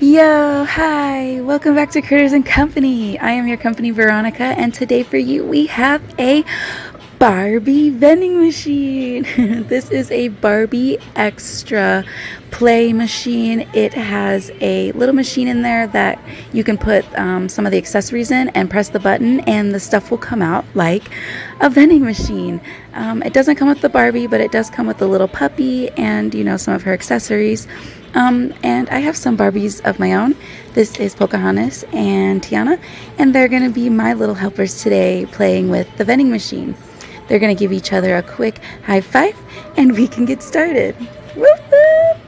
Yo, hi, welcome back to Critters and Company. I am your company, Veronica, and today for you we have a Barbie vending machine. This is a Barbie extra play machine. It has a little machine in there that you can put some of the accessories in and press the button and the stuff will come out like a vending machine. It doesn't come with the Barbie, but it does come with the little puppy and some of her accessories. And I have some Barbies of my own. This is Pocahontas and Tiana, and they're going to be my little helpers today playing with the vending machine. They're going to give each other a quick high five and we can get started. Whoop whoop!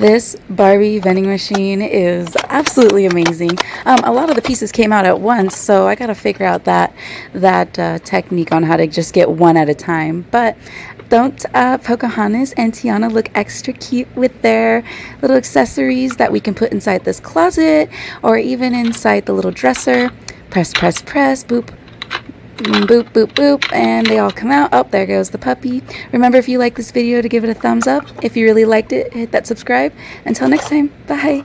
This Barbie vending machine is absolutely amazing. A lot of the pieces came out at once, so I gotta figure out that technique on how to just get one at a time. But don't Pocahontas and Tiana look extra cute with their little accessories that we can put inside this closet or even inside the little dresser? Press, press, press, boop. Boop, boop, boop, and they all come out. Oh, there goes the puppy. Remember, if you like this video, to give it a thumbs up. If you really liked it, hit that subscribe. Until next time, bye.